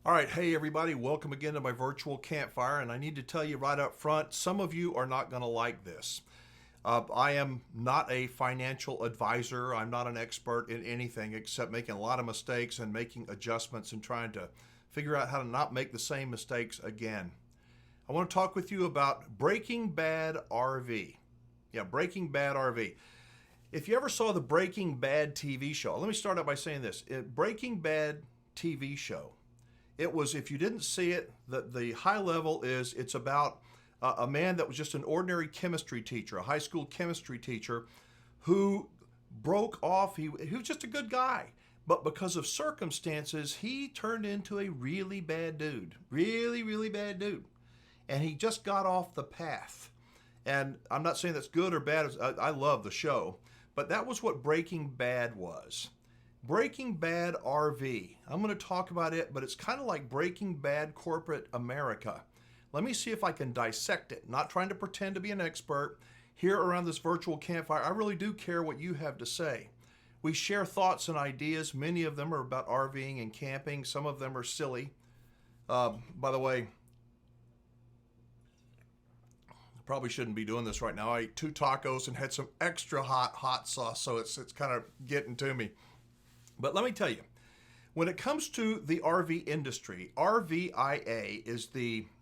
All right, hey everybody, welcome again to my virtual campfire. And I need to tell you right up front, some of you are not going to like this. I am not a financial advisor. I'm not an expert in anything except making a lot of mistakes and making adjustments and trying to figure out how to not make the same mistakes again. I want to talk with you about Breaking Bad RV. Yeah, Breaking Bad RV. If you ever saw the Breaking Bad TV show, let me start out by saying this. Breaking Bad TV show, it was, if you didn't see it, the high level is it's about a man that was just an ordinary chemistry teacher, a high school chemistry teacher who broke off. He was just a good guy. But because of circumstances, he turned into a really bad dude. Really, really bad dude. And he just got off the path. And I'm not saying that's good or bad. I love the show. But that was what Breaking Bad was. Breaking Bad RV. I'm going to talk about it, but it's kind of like Breaking Bad corporate America. Let me see if I can dissect it. Not trying to pretend to be an expert. Here around this virtual campfire, I really do care what you have to say. We share thoughts and ideas. Many of them are about RVing and camping. Some of them are silly. By the way, I probably shouldn't be doing this right now. I ate 2 tacos and had some extra hot sauce, so it's kind of getting to me. But let me tell you, when it comes to the RV industry, RVIA is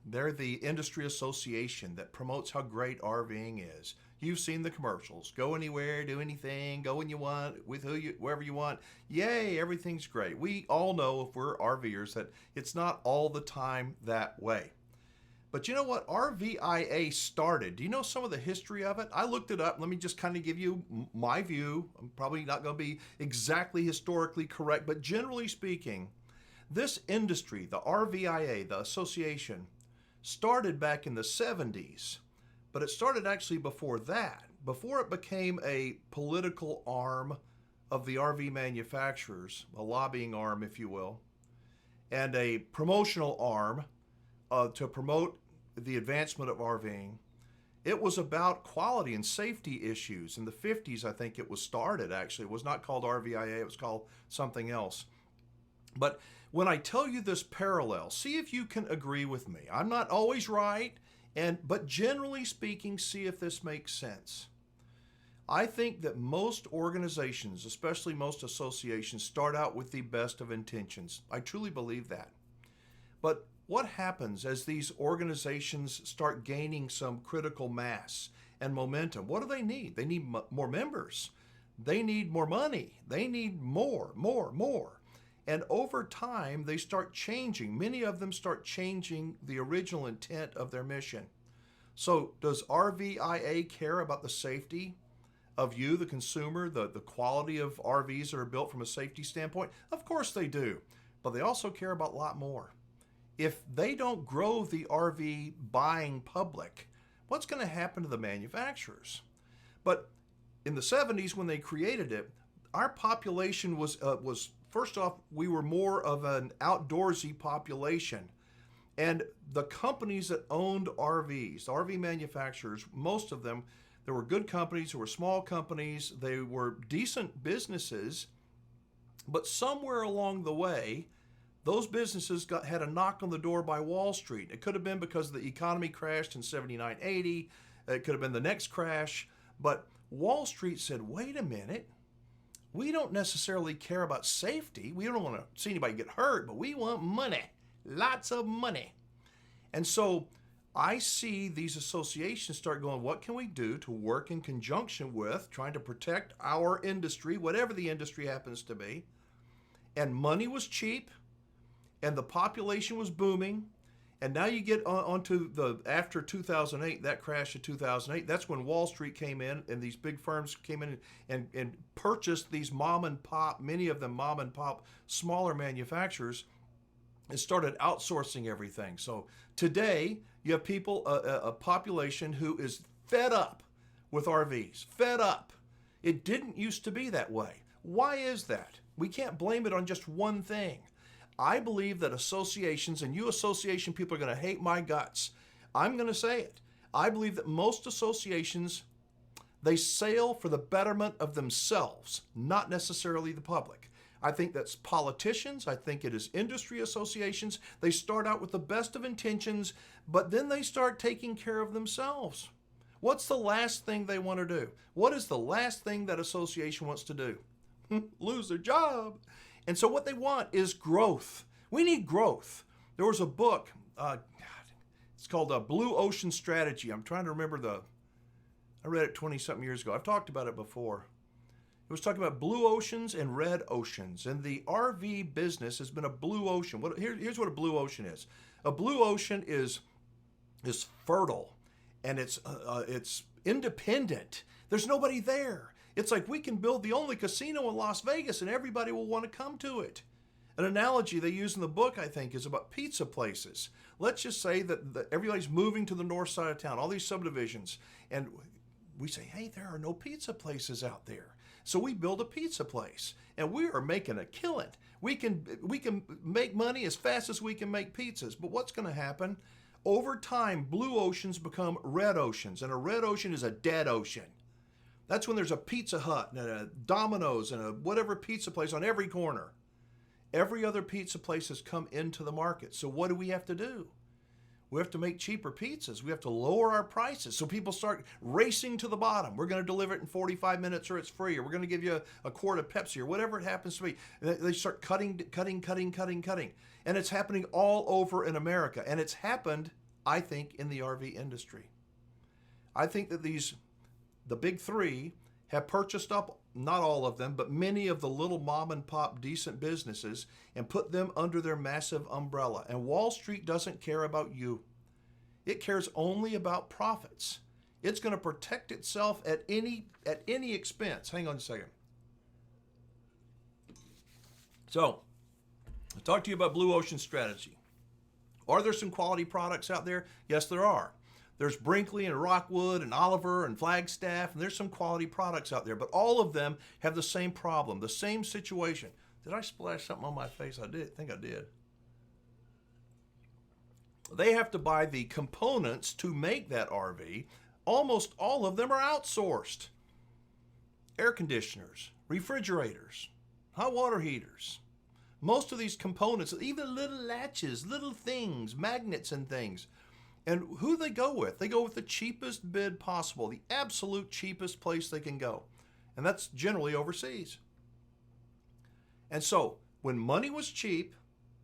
they're the industry association that promotes how great RVing is. You've seen the commercials. Go anywhere, do anything, go when you want, with wherever you want. Yay, everything's great. We all know, if we're RVers, that it's not all the time that way. But you know what RVIA started? Do you know some of the history of it? I looked it up. Let me just kind of give you my view. I'm probably not going to be exactly historically correct, but generally speaking, this industry, the RVIA, the association, started back in the 70s, but it started actually before that, before it became a political arm of the RV manufacturers, a lobbying arm, if you will, and a promotional arm to promote the advancement of RVing. It was about quality and safety issues. In the 50s, I think it was started, actually. It was not called RVIA, it was called something else. But when I tell you this parallel, see if you can agree with me. I'm not always right, but generally speaking, see if this makes sense. I think that most organizations, especially most associations, start out with the best of intentions. I truly believe that. But what happens as these organizations start gaining some critical mass and momentum? What do they need? They need more members. They need more money. They need more. And over time, they start changing. Many of them start changing the original intent of their mission. So does RVIA care about the safety of you, the consumer, the quality of RVs that are built from a safety standpoint? Of course they do. But they also care about a lot more. If they don't grow the RV buying public, what's going to happen to the manufacturers? But in the 70s, when they created it, our population was first off, we were more of an outdoorsy population. And the companies that owned RVs, the RV manufacturers, most of them, there were good companies, there were small companies, they were decent businesses, but somewhere along the way, those businesses had a knock on the door by Wall Street. It could have been because the economy crashed in 79, 80. It could have been the next crash. But Wall Street said, wait a minute. We don't necessarily care about safety. We don't want to see anybody get hurt, but we want money. Lots of money. And so I see these associations start going, what can we do to work in conjunction with trying to protect our industry, whatever the industry happens to be? And money was cheap. And the population was booming. And now you get onto after 2008, that crash of 2008, that's when Wall Street came in and these big firms came in and purchased these mom and pop, many of them mom and pop, smaller manufacturers, and started outsourcing everything. So today you have people, a population who is fed up with RVs, fed up. It didn't used to be that way. Why is that? We can't blame it on just one thing. I believe that associations, and you association people are going to hate my guts. I'm going to say it. I believe that most associations, they sail for the betterment of themselves, not necessarily the public. I think that's politicians. I think it is industry associations. They start out with the best of intentions, but then they start taking care of themselves. What's the last thing they want to do? What is the last thing that association wants to do? Lose their job. And so what they want is growth. We need growth. There was a book, it's called Blue Ocean Strategy. I'm trying to remember I read it 20-something years ago. I've talked about it before. It was talking about blue oceans and red oceans. And the RV business has been a blue ocean. Here's what a blue ocean is. A blue ocean is fertile, and it's independent. There's nobody there. It's like we can build the only casino in Las Vegas and everybody will want to come to it. An analogy they use in the book, I think, is about pizza places. Let's just say that everybody's moving to the north side of town, all these subdivisions, and we say, hey, there are no pizza places out there. So we build a pizza place, and we are making a killing. We can make money as fast as we can make pizzas. But what's going to happen? Over time, blue oceans become red oceans, and a red ocean is a dead ocean. That's when there's a Pizza Hut and a Domino's and a whatever pizza place on every corner. Every other pizza place has come into the market. So what do we have to do? We have to make cheaper pizzas. We have to lower our prices so people start racing to the bottom. We're going to deliver it in 45 minutes or it's free, or we're going to give you a quart of Pepsi or whatever it happens to be. They start cutting. And it's happening all over in America. And it's happened, I think, in the RV industry. I think that the big three have purchased up, not all of them, but many of the little mom and pop decent businesses and put them under their massive umbrella. And Wall Street doesn't care about you. It cares only about profits. It's going to protect itself at any expense. Hang on a second. So, I'll talk to you about Blue Ocean Strategy. Are there some quality products out there? Yes, there are. There's Brinkley and Rockwood and Oliver and Flagstaff, and there's some quality products out there, but all of them have the same problem, the same situation. Did I splash something on my face? I think I did. They have to buy the components to make that RV. Almost all of them are outsourced. Air conditioners, refrigerators, hot water heaters. Most of these components, even little latches, little things, magnets and things. And who do they go with? They go with the cheapest bid possible, the absolute cheapest place they can go. And that's generally overseas. And so when money was cheap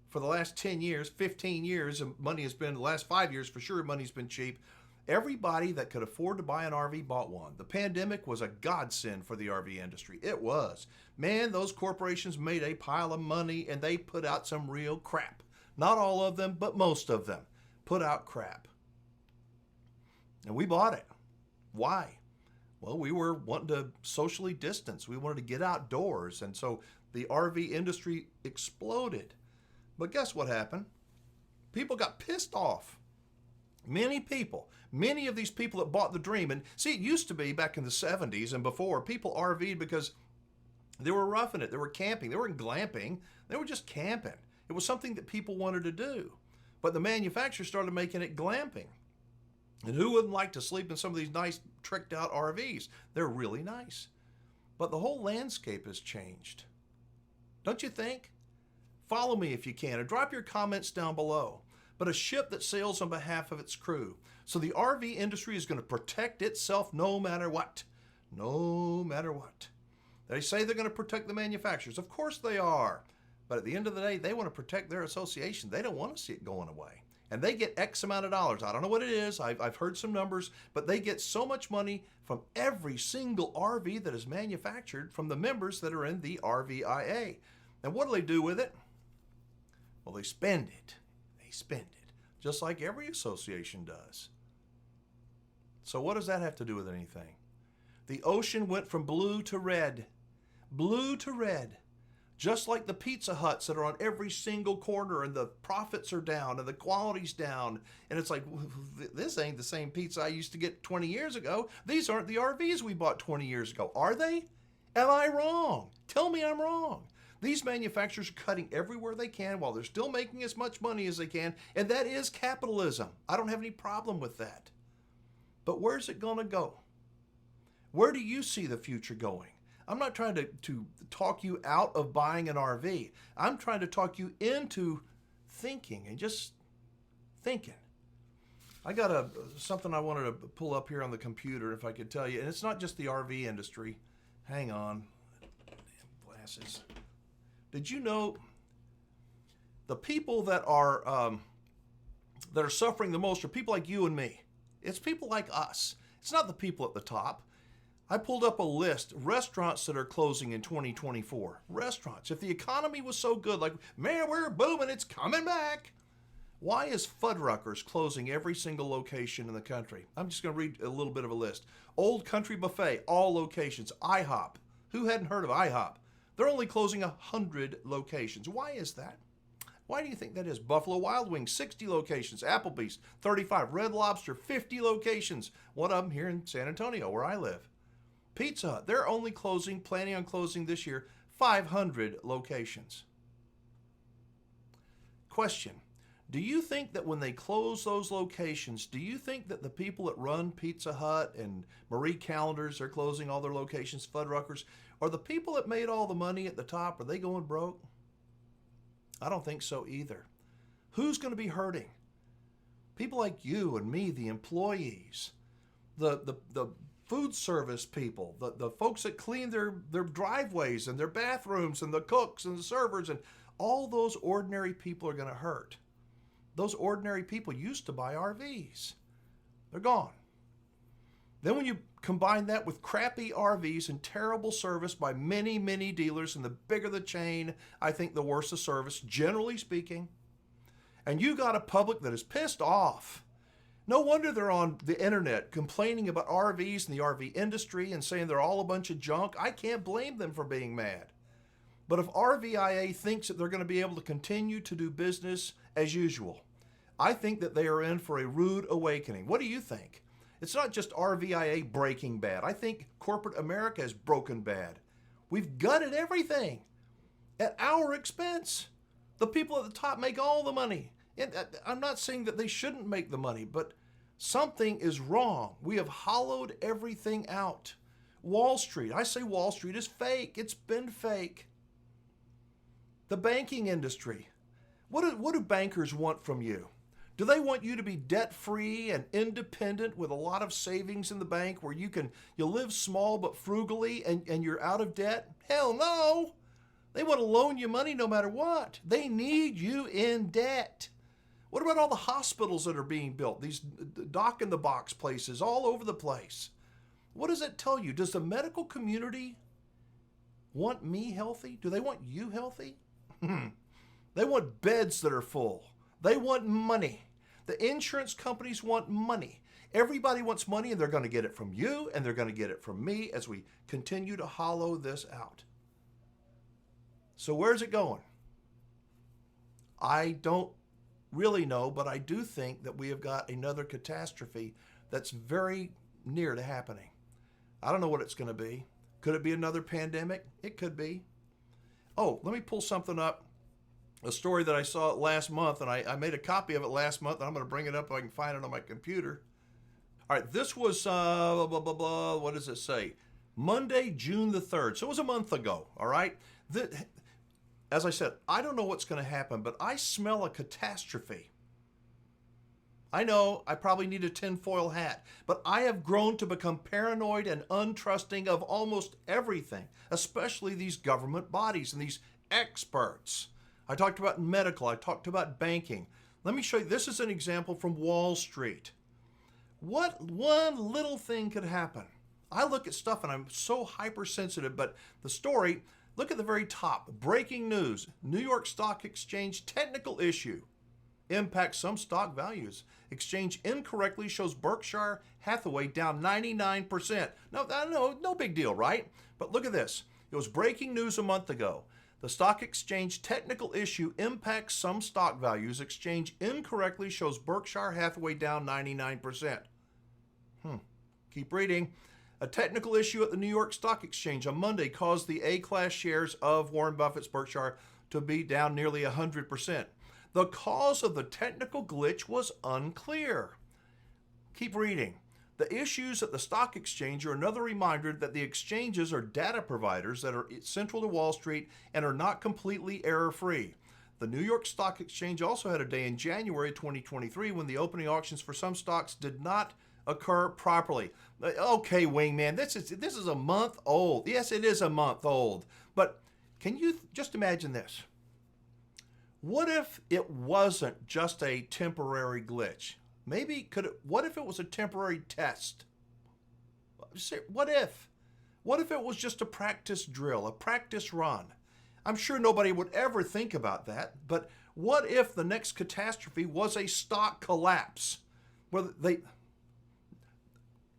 for the last 10 years, 15 years, and money has been, the last 5 years for sure, money's been cheap, everybody that could afford to buy an RV bought one. The pandemic was a godsend for the RV industry. It was. Man, those corporations made a pile of money and they put out some real crap. Not all of them, but most of them put out crap. And we bought it. Why? Well, we were wanting to socially distance. We wanted to get outdoors. And so the RV industry exploded. But guess what happened? People got pissed off. Many of these people that bought the dream. And see, it used to be back in the 70s and before, people RV'd because they were roughing it. They were camping. They weren't glamping. They were just camping. It was something that people wanted to do. But the manufacturers started making it glamping. And who wouldn't like to sleep in some of these nice tricked out RVs? They're really nice. But the whole landscape has changed. Don't you think? Follow me if you can, or drop your comments down below. But a ship that sails on behalf of its crew. So the RV industry is going to protect itself no matter what. No matter what. They say they're going to protect the manufacturers. Of course they are. But at the end of the day, they want to protect their association. They don't want to see it going away. And they get X amount of dollars. I don't know what it is. I've heard some numbers, but they get so much money from every single RV that is manufactured from the members that are in the RVIA. And what do they do with it? Well, they spend it. They spend it, just like every association does. So what does that have to do with anything? The ocean went from blue to red. Blue to red. Just like the Pizza Huts that are on every single corner, and the profits are down and the quality's down. And it's like, this ain't the same pizza I used to get 20 years ago. These aren't the RVs we bought 20 years ago. Are they? Am I wrong? Tell me I'm wrong. These manufacturers are cutting everywhere they can while they're still making as much money as they can. And that is capitalism. I don't have any problem with that. But where's it going to go? Where do you see the future going? I'm not trying to talk you out of buying an RV. I'm trying to talk you into thinking and just thinking. I got something I wanted to pull up here on the computer if I could tell you, and it's not just the RV industry. Hang on. Damn glasses. Did you know the people that are suffering the most are people like you and me? It's people like us. It's not the people at the top. I pulled up a list, restaurants that are closing in 2024. Restaurants. If the economy was so good, like, man, we're booming, it's coming back. Why is Fuddruckers closing every single location in the country? I'm just going to read a little bit of a list. Old Country Buffet, all locations. IHOP. Who hadn't heard of IHOP? They're only closing 100 locations. Why is that? Why do you think that is? Buffalo Wild Wings, 60 locations. Applebee's, 35. Red Lobster, 50 locations. One of them here in San Antonio, where I live. Pizza Hut, they're only planning on closing this year, 500 locations. Question, do you think that when they close those locations, do you think that the people that run Pizza Hut and Marie Callender's are closing all their locations, Fuddruckers, or the people that made all the money at the top, are they going broke? I don't think so either. Who's going to be hurting? People like you and me, the employees, the food service people, the folks that clean their driveways and their bathrooms, and the cooks and the servers, and all those ordinary people are going to hurt. Those ordinary people used to buy RVs. They're gone. Then when you combine that with crappy RVs and terrible service by many, many dealers, and the bigger the chain, I think the worse the service, generally speaking, and you got a public that is pissed off. No wonder they're on the internet complaining about RVs and the RV industry and saying they're all a bunch of junk. I can't blame them for being mad. But if RVIA thinks that they're going to be able to continue to do business as usual, I think that they are in for a rude awakening. What do you think? It's not just RVIA breaking bad. I think corporate America has broken bad. We've gutted everything at our expense. The people at the top make all the money. And I'm not saying that they shouldn't make the money, but something is wrong. We have hollowed everything out. Wall Street, I say Wall Street is fake. It's been fake. The banking industry, what do bankers want from you? Do they want you to be debt-free and independent with a lot of savings in the bank where you live small but frugally and you're out of debt? Hell no. They want to loan you money no matter what. They need you in debt. What about all the hospitals that are being built? These dock-in-the-box places all over the place. What does it tell you? Does the medical community want me healthy? Do they want you healthy? They want beds that are full. They want money. The insurance companies want money. Everybody wants money, and they're going to get it from you, and they're going to get it from me as we continue to hollow this out. So where's it going? I don't really know, but I do think that we have got another catastrophe that's very near to happening. I don't know what it's going to be. Could it be another pandemic? It could be. Oh, let me pull something up. A story that I saw last month, and I made a copy of it last month, and I'm going to bring it up if I can find it on my computer. All right, this was, what does it say? Monday, June the 3rd. So it was a month ago, all right? As I said, I don't know what's going to happen, but I smell a catastrophe. I know I probably need a tinfoil hat, but I have grown to become paranoid and untrusting of almost everything, especially these government bodies and these experts. I talked about medical. I talked about banking. Let me show you. This is an example from Wall Street. What one little thing could happen? I look at stuff and I'm so hypersensitive, but the story, look at the very top. Breaking news. New York Stock Exchange technical issue impacts some stock values. Exchange incorrectly shows Berkshire Hathaway down 99%. No big deal, right? But look at this. It was breaking news a month ago. The stock exchange technical issue impacts some stock values. Exchange incorrectly shows Berkshire Hathaway down 99%. Keep reading. A technical issue at the New York Stock Exchange on Monday caused the A-class shares of Warren Buffett's Berkshire to be down nearly 100%. The cause of the technical glitch was unclear. Keep reading. The issues at the stock exchange are another reminder that the exchanges are data providers that are central to Wall Street and are not completely error-free. The New York Stock Exchange also had a day in January 2023 when the opening auctions for some stocks did not occur properly. Okay, Wingman, this is a month old. Yes, it is a month old. But can you just imagine this? What if it wasn't just a temporary glitch? What if it was a temporary test? What if? What if it was just a practice drill, a practice run? I'm sure nobody would ever think about that, but what if the next catastrophe was a stock collapse? Let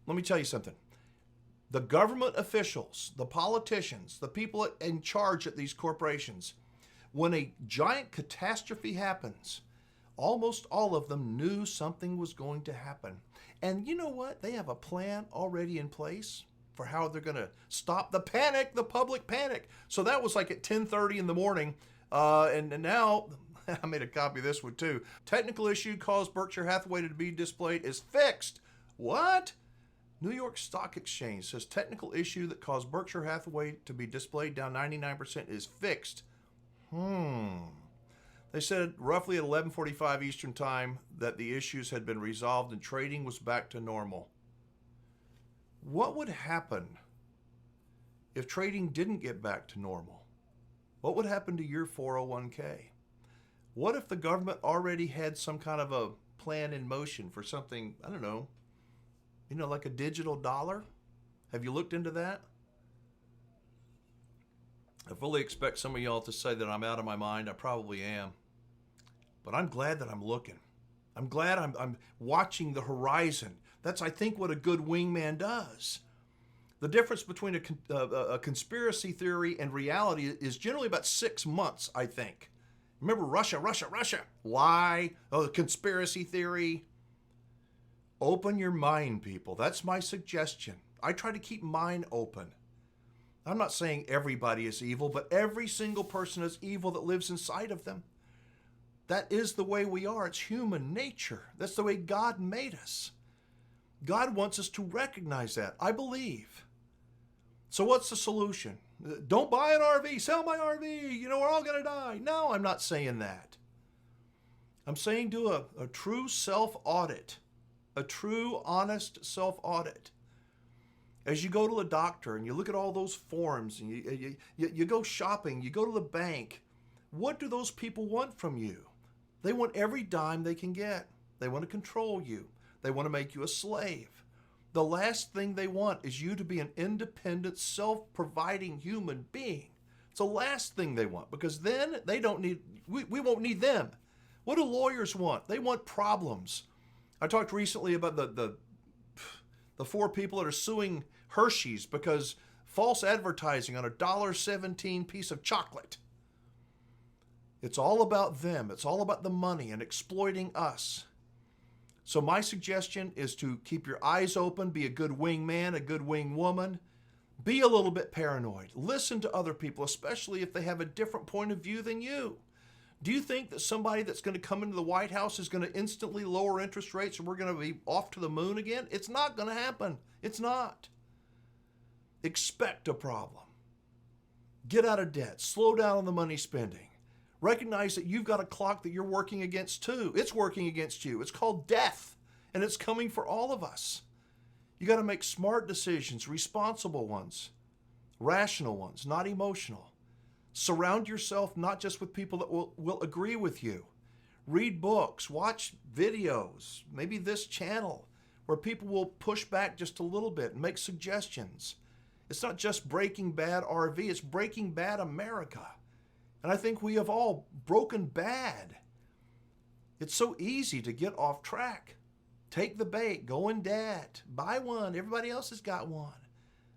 me tell you something. The government officials, the politicians, the people in charge at these corporations, when a giant catastrophe happens, almost all of them knew something was going to happen. And you know what? They have a plan already in place for how they're going to stop the panic, the public panic. So that was like at 10:30 in the morning. And now, I made a copy of this one too. Technical issue caused Berkshire Hathaway to be displayed is fixed. What? New York Stock Exchange says technical issue that caused Berkshire Hathaway to be displayed down 99% is fixed. They said roughly at 11:45 Eastern Time that the issues had been resolved and trading was back to normal. What would happen if trading didn't get back to normal? What would happen to your 401k? What if the government already had some kind of a plan in motion for something, I don't know, like a digital dollar? Have you looked into that? I fully expect some of y'all to say that I'm out of my mind. I probably am. But I'm glad that I'm looking. I'm glad I'm watching the horizon. That's, I think, what a good wingman does. The difference between a conspiracy theory and reality is generally about 6 months, I think. Remember Russia. Why? Oh, the conspiracy theory. Open your mind, people. That's my suggestion. I try to keep mine open. I'm not saying everybody is evil, but every single person is evil that lives inside of them. That is the way we are. It's human nature. That's the way God made us. God wants us to recognize that, I believe. So what's the solution? Don't buy an RV, sell my RV, we're all going to die. No, I'm not saying that. I'm saying do a true self-audit, a true, honest self-audit. As you go to the doctor and you look at all those forms and you go shopping, you go to the bank, what do those people want from you? They want every dime they can get. They want to control you. They want to make you a slave. The last thing they want is you to be an independent, self-providing human being. It's the last thing they want, because then we won't need them. What do lawyers want? They want problems. I talked recently about the 4 people that are suing Hershey's because false advertising on a $1.17 piece of chocolate. It's all about them. It's all about the money and exploiting us. So my suggestion is to keep your eyes open, be a good wingman, a good wing woman. Be a little bit paranoid. Listen to other people, especially if they have a different point of view than you. Do you think that somebody that's going to come into the White House is going to instantly lower interest rates and we're going to be off to the moon again? It's not going to happen. It's not. Expect a problem. Get out of debt. Slow down on the money spending. Recognize that you've got a clock that you're working against too. It's working against you. It's called death, and it's coming for all of us. You got to make smart decisions, responsible ones, rational ones, not emotional. Surround yourself not just with people that will agree with you. Read books, watch videos, maybe this channel, where people will push back just a little bit and make suggestions. It's not just Breaking Bad RV, it's Breaking Bad America. And I think we have all broken bad. It's so easy to get off track. Take the bait, go in debt, buy one. Everybody else has got one.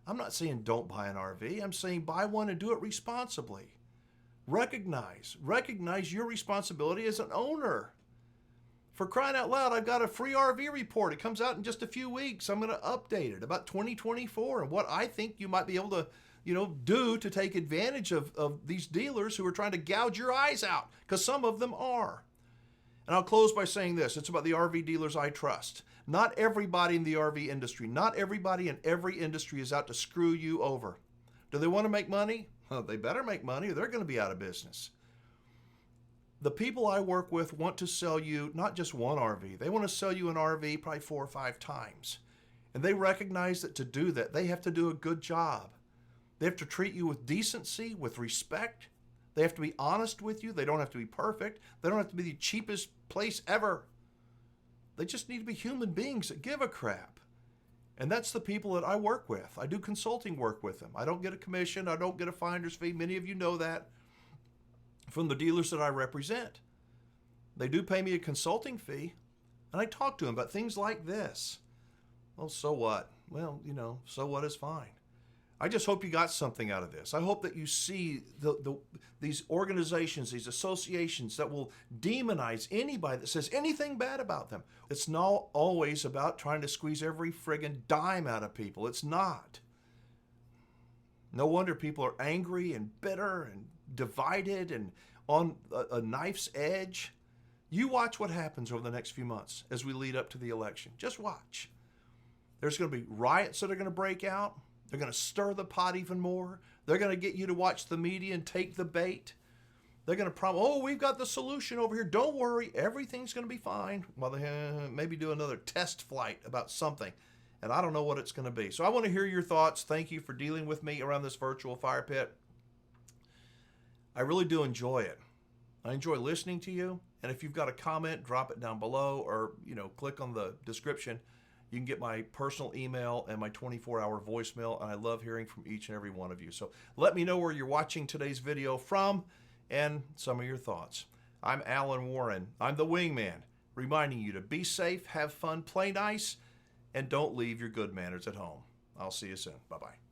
I'm not saying don't buy an RV. I'm saying buy one and do it responsibly. Recognize your responsibility as an owner. For crying out loud, I've got a free RV report. It comes out in just a few weeks. I'm going to update it about 2024 and what I think you might be able to do to take advantage of these dealers who are trying to gouge your eyes out, because some of them are. And I'll close by saying this. It's about the RV dealers I trust. Not everybody in the RV industry, not everybody in every industry is out to screw you over. Do they want to make money? Well, they better make money or they're going to be out of business. The people I work with want to sell you not just one RV. They want to sell you an RV probably 4 or 5 times. And they recognize that to do that, they have to do a good job. They have to treat you with decency, with respect. They have to be honest with you. They don't have to be perfect. They don't have to be the cheapest place ever. They just need to be human beings that give a crap. And that's the people that I work with. I do consulting work with them. I don't get a commission. I don't get a finder's fee. Many of you know that from the dealers that I represent. They do pay me a consulting fee, and I talk to them about things like this. Well, so what? Well, so what is fine. I just hope you got something out of this. I hope that you see these organizations, these associations that will demonize anybody that says anything bad about them. It's not always about trying to squeeze every friggin' dime out of people. It's not. No wonder people are angry and bitter and divided and on a knife's edge. You watch what happens over the next few months as we lead up to the election. Just watch. There's going to be riots that are going to break out. They're going to stir the pot even more. They're going to get you to watch the media and take the bait. They're going to promise, oh, we've got the solution over here. Don't worry. Everything's going to be fine. Well, they maybe do another test flight about something. And I don't know what it's going to be. So I want to hear your thoughts. Thank you for dealing with me around this virtual fire pit. I really do enjoy it. I enjoy listening to you. And if you've got a comment, drop it down below or, click on the description. You can get my personal email and my 24-hour voicemail, and I love hearing from each and every one of you. So let me know where you're watching today's video from and some of your thoughts. I'm Alan Warren. I'm the Wingman, reminding you to be safe, have fun, play nice, and don't leave your good manners at home. I'll see you soon. Bye-bye.